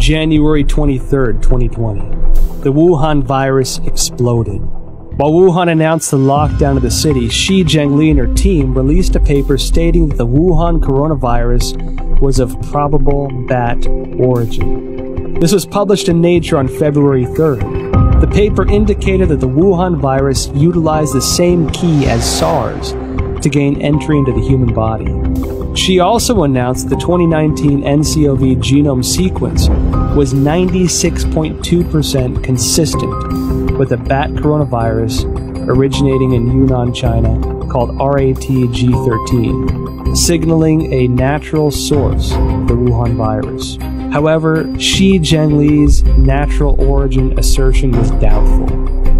January 23rd, 2020. The Wuhan virus exploded. While Wuhan announced the lockdown of the city, Xi Jinping and her team released a paper stating that the Wuhan coronavirus was of probable bat origin. This was published in Nature on February 3rd. The paper indicated that the Wuhan virus utilized the same key as SARS to gain entry into the human body. She also announced the 2019 NCOV genome sequence was 96.2% consistent with a bat coronavirus originating in Yunnan, China, called RATG13, signaling a natural source of the Wuhan virus. However, Xi Jinping's natural origin assertion was doubtful.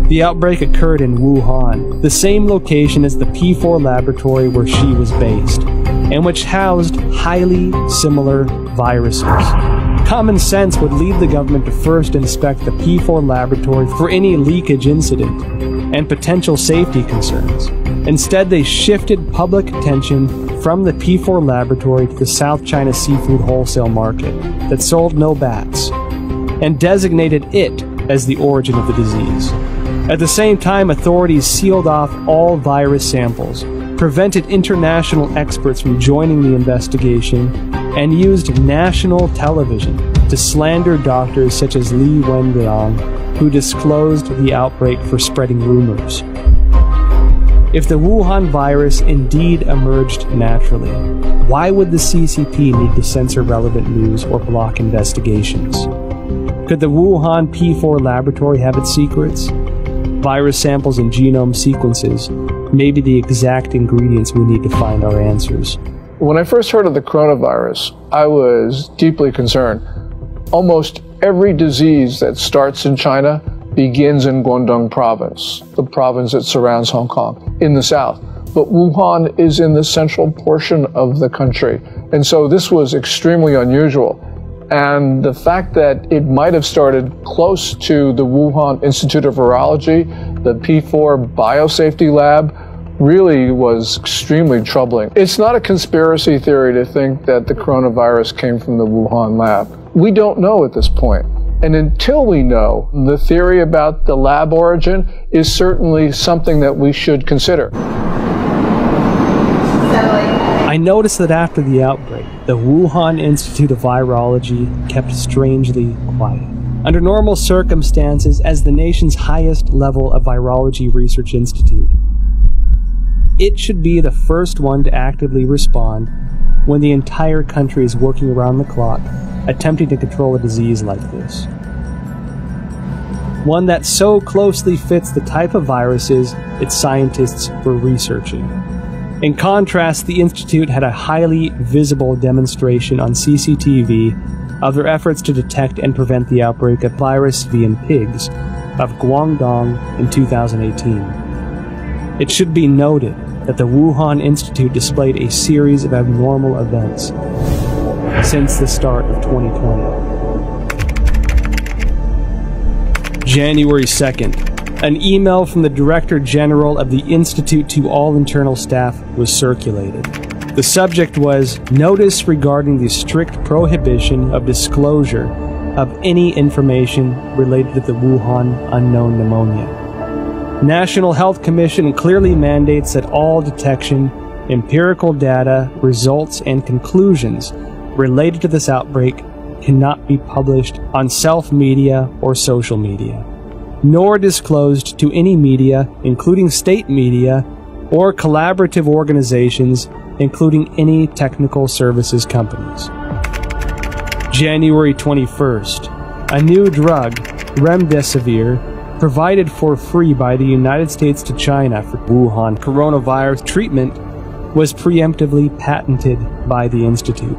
The outbreak occurred in Wuhan, the same location as the P4 laboratory where Xi was based, and which housed highly similar viruses. Common sense would lead the government to first inspect the P4 laboratory for any leakage incident and potential safety concerns. Instead, they shifted public attention from the P4 laboratory to the South China seafood wholesale market that sold no bats, and designated it as the origin of the disease. At the same time, authorities sealed off all virus samples, prevented international experts from joining the investigation, and used national television to slander doctors such as Li Wenliang, who disclosed the outbreak for spreading rumors. If the Wuhan virus indeed emerged naturally, why would the CCP need to censor relevant news or block investigations? Could the Wuhan P4 laboratory have its secrets? Virus samples and genome sequences may be the exact ingredients we need to find our answers. When I first heard of the coronavirus, I was deeply concerned. Almost every disease that starts in China begins in Guangdong province, the province that surrounds Hong Kong, in the south. But Wuhan is in the central portion of the country. And so this was extremely unusual. And the fact that it might have started close to the Wuhan Institute of Virology, the P4 biosafety lab, really was extremely troubling. It's not a conspiracy theory to think that the coronavirus came from the Wuhan lab. We don't know at this point. And until we know, the theory about the lab origin is certainly something that we should consider. I noticed that after the outbreak, the Wuhan Institute of Virology kept strangely quiet. Under normal circumstances, as the nation's highest level of virology research institute, it should be the first one to actively respond when the entire country is working around the clock, attempting to control a disease like this. One that so closely fits the type of viruses its scientists were researching. In contrast, the Institute had a highly visible demonstration on CCTV of their efforts to detect and prevent the outbreak of virus V in pigs of Guangdong in 2018. It should be noted that the Wuhan Institute displayed a series of abnormal events since the start of 2020. January 2nd, an email from the Director General of the Institute to all internal staff was circulated. The subject was Notice regarding the strict prohibition of disclosure of any information related to the Wuhan unknown pneumonia. National Health Commission clearly mandates that all detection, empirical data, results, and conclusions related to this outbreak cannot be published on self-media or social media, nor disclosed to any media, including state media, or collaborative organizations, including any technical services companies. January 21st, a new drug, remdesivir, provided for free by the United States to China for Wuhan coronavirus treatment, was preemptively patented by the Institute.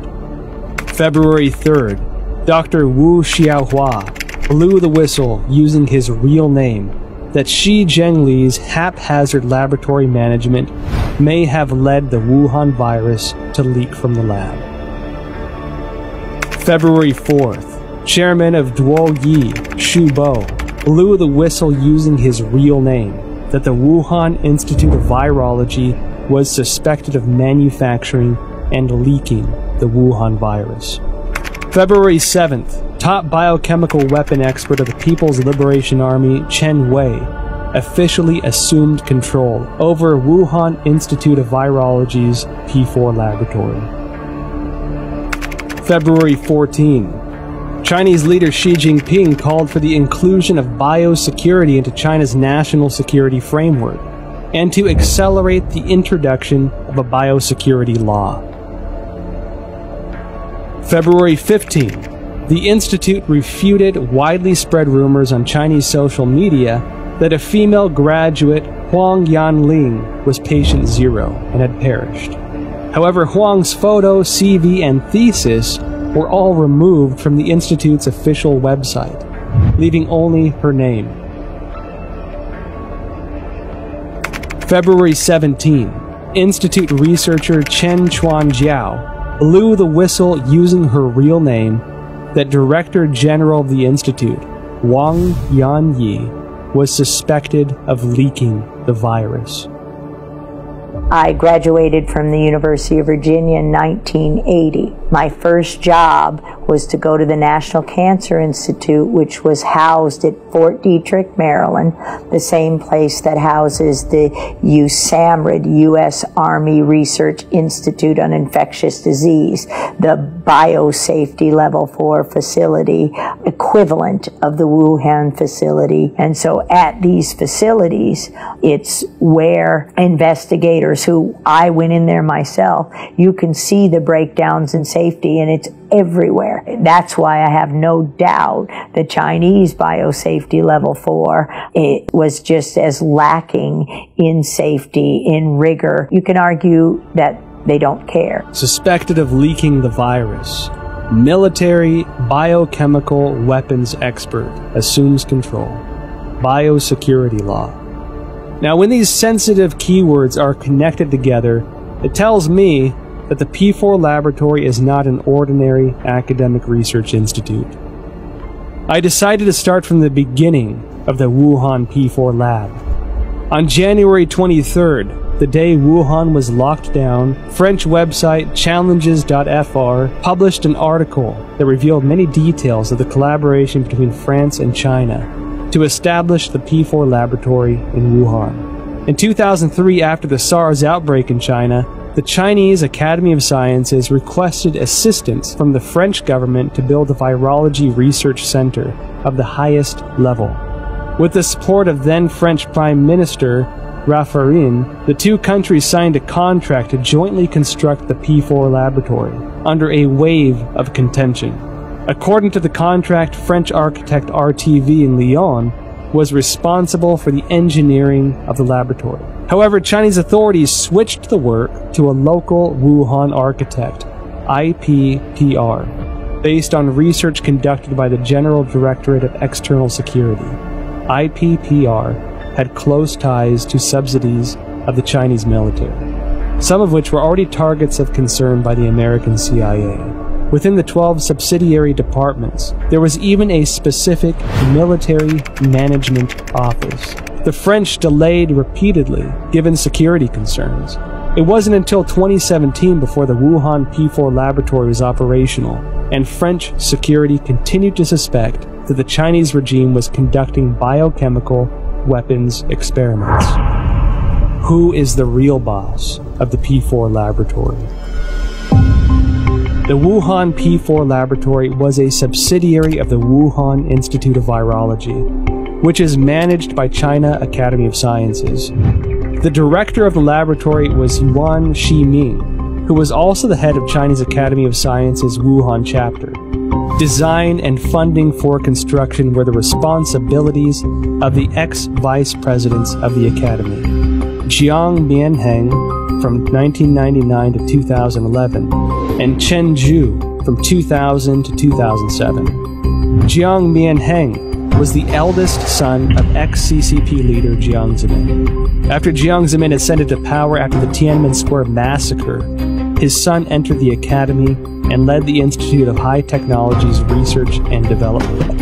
February 3rd, Dr. Wu Xiaohua blew the whistle using his real name that Xi Jinping's haphazard laboratory management may have led the Wuhan virus to leak from the lab. February 4th, Chairman of Docu, Xu Bo, blew the whistle using his real name that the Wuhan Institute of Virology was suspected of manufacturing and leaking the Wuhan virus. February 7th, top biochemical weapon expert of the People's Liberation Army, Chen Wei, officially assumed control over Wuhan Institute of Virology's P4 laboratory. February 14. Chinese leader Xi Jinping called for the inclusion of biosecurity into China's national security framework and to accelerate the introduction of a biosecurity law. February 15. The Institute refuted widely spread rumors on Chinese social media that a female graduate, Huang Yanling, was patient 0 and had perished. However, Huang's photo, CV, and thesis were all removed from the Institute's official website, leaving only her name. February 17. Institute researcher Chen Chuanjiao blew the whistle using her real name that Director General of the Institute, Wang Yanyi, was suspected of leaking the virus. I graduated from the University of Virginia in 1980. My first job was to go to the National Cancer Institute, which was housed at Fort Detrick, Maryland, the same place that houses the USAMRIID, U.S. Army Research Institute on Infectious Disease, the biosafety level 4 facility, equivalent of the Wuhan facility. And so at these facilities, it's where investigators who I went in there myself, you can see the breakdowns in safety, and it's everywhere. That's why I have no doubt the Chinese biosafety level 4, it was just as lacking in safety, in rigor. You can argue that they don't care. Suspected of leaking the virus, military biochemical weapons expert assumes control. Biosecurity law. Now, when these sensitive keywords are connected together, it tells me that the P4 laboratory is not an ordinary academic research institute. I decided to start from the beginning of the Wuhan P4 lab. On January 23rd, the day Wuhan was locked down, French website challenges.fr published an article that revealed many details of the collaboration between France and China to establish the P4 laboratory in Wuhan. In 2003, after the SARS outbreak in China, the Chinese Academy of Sciences requested assistance from the French government to build a virology research center of the highest level. With the support of then French Prime Minister Raffarin, the two countries signed a contract to jointly construct the P4 laboratory under a wave of contention. According to the contract, French architect RTV in Lyon was responsible for the engineering of the laboratory. However, Chinese authorities switched the work to a local Wuhan architect, IPPR, based on research conducted by the General Directorate of External Security. IPPR had close ties to subsidies of the Chinese military, some of which were already targets of concern by the American CIA. Within the 12 subsidiary departments, there was even a specific military management office. The French delayed repeatedly, given security concerns. It wasn't until 2017 before the Wuhan P4 laboratory was operational, and French security continued to suspect that the Chinese regime was conducting biochemical weapons experiments. Who is the real boss of the P4 laboratory? The Wuhan P4 laboratory was a subsidiary of the Wuhan Institute of Virology, which is managed by China Academy of Sciences. The director of the laboratory was Yuan Shiming, who was also the head of Chinese Academy of Sciences Wuhan chapter. Design and funding for construction were the responsibilities of the ex-vice presidents of the academy, Jiang Mianheng from 1999 to 2011, and Chen Zhu from 2000 to 2007. Jiang Mianheng was the eldest son of ex-CCP leader Jiang Zemin. After Jiang Zemin ascended to power after the Tiananmen Square massacre, his son entered the academy and led the Institute of High Technologies Research and Development.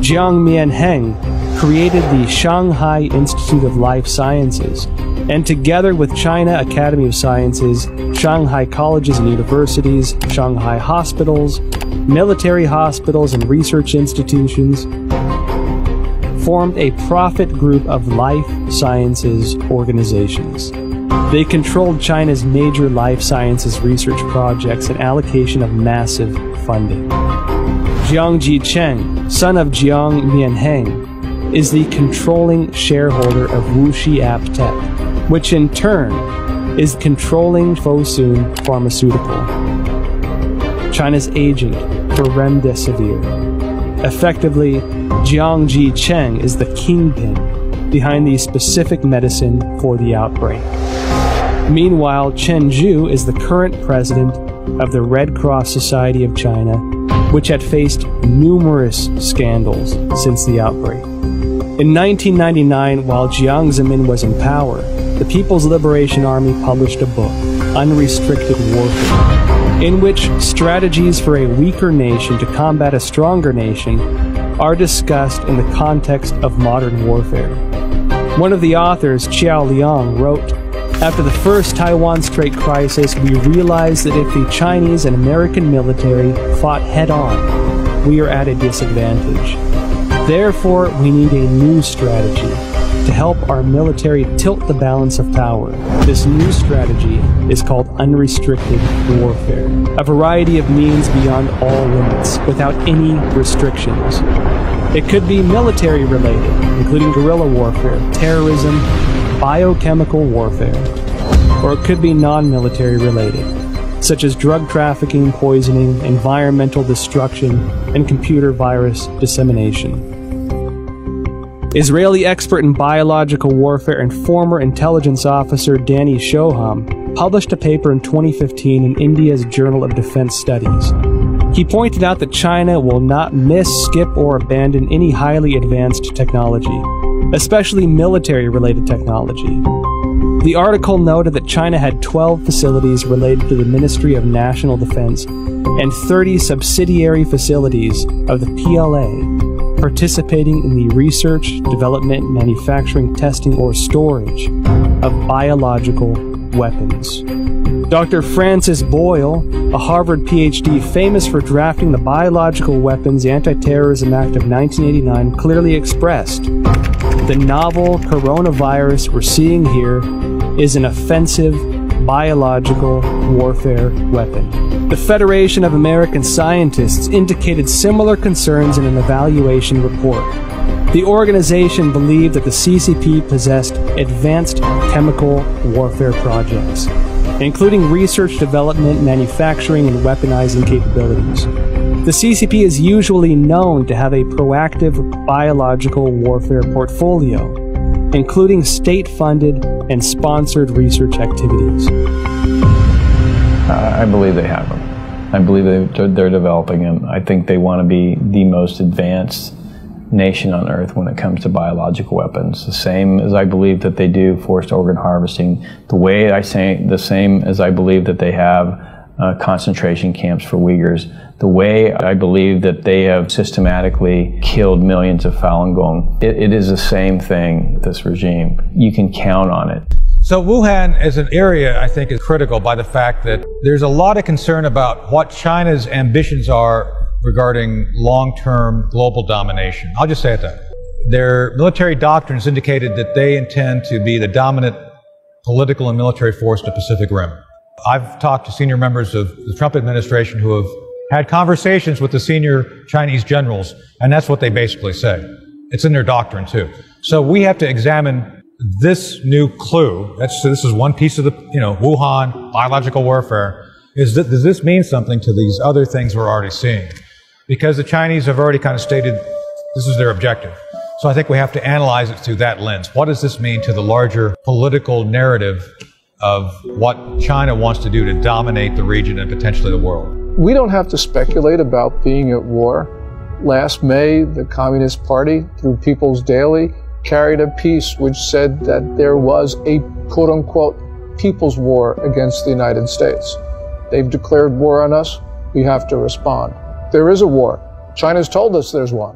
Jiang Mianheng created the Shanghai Institute of Life Sciences, and together with China Academy of Sciences, Shanghai colleges and universities, Shanghai hospitals, military hospitals and research institutions, formed a profit group of life sciences organizations. They controlled China's major life sciences research projects and allocation of massive funding. Jiang Jicheng, son of Jiang Mianheng, is the controlling shareholder of Wuxi AppTec, which in turn is controlling Fosun Pharmaceutical, China's agent for Remdesivir. Effectively, Jiang Jicheng is the kingpin behind the specific medicine for the outbreak. Meanwhile, Chen Zhu is the current president of the Red Cross Society of China, which had faced numerous scandals since the outbreak. In 1999, while Jiang Zemin was in power, the People's Liberation Army published a book, Unrestricted Warfare, in which strategies for a weaker nation to combat a stronger nation are discussed in the context of modern warfare. One of the authors, Qiao Liang, wrote, "After the first Taiwan Strait crisis, we realized that if the Chinese and American military fought head-on, we are at a disadvantage. Therefore, we need a new strategy to help our military tilt the balance of power. This new strategy is called unrestricted warfare, a variety of means beyond all limits, without any restrictions. It could be military related, including guerrilla warfare, terrorism, biochemical warfare, or it could be non-military related, such as drug trafficking, poisoning, environmental destruction, and computer virus dissemination." Israeli expert in biological warfare and former intelligence officer Danny Shoham published a paper in 2015 in India's Journal of Defense Studies. He pointed out that China will not miss, skip, or abandon any highly advanced technology, especially military-related technology. The article noted that China had 12 facilities related to the Ministry of National Defense and 30 subsidiary facilities of the PLA participating in the research, development, manufacturing, testing, or storage of biological weapons. Dr. Francis Boyle, a Harvard PhD famous for drafting the Biological Weapons Anti-Terrorism Act of 1989, clearly expressed, "The novel coronavirus we're seeing here is an offensive biological warfare weapon." The Federation of American Scientists indicated similar concerns in an evaluation report. The organization believed that the CCP possessed advanced chemical warfare projects, including research, development, manufacturing, and weaponizing capabilities. The CCP is usually known to have a proactive biological warfare portfolio, including state-funded and sponsored research activities. I believe they have them. I believe they're developing them. I think they want to be the most advanced nation on earth when it comes to biological weapons. The same as I believe that they do forced organ harvesting. The same as I believe that they have concentration camps for Uyghurs. The way I believe that they have systematically killed millions of Falun Gong. It is the same thing with this regime. You can count on it. So Wuhan as an area, I think, is critical by the fact that there's a lot of concern about what China's ambitions are regarding long-term global domination. I'll just say it that. Their military doctrines indicated that they intend to be the dominant political and military force in the Pacific Rim. I've talked to senior members of the Trump administration who have had conversations with the senior Chinese generals, and that's what they basically say. It's in their doctrine, too. So we have to examine this new clue. This is one piece of the, Wuhan, biological warfare. Does this mean something to these other things we're already seeing? Because the Chinese have already kind of stated this is their objective. So I think we have to analyze it through that lens. What does this mean to the larger political narrative of what China wants to do to dominate the region and potentially the world? We don't have to speculate about being at war. Last May, the Communist Party, through People's Daily, carried a piece which said that there was a quote-unquote people's war against the United States. They've declared war on us. We have to respond. There is a war. China's told us there's one.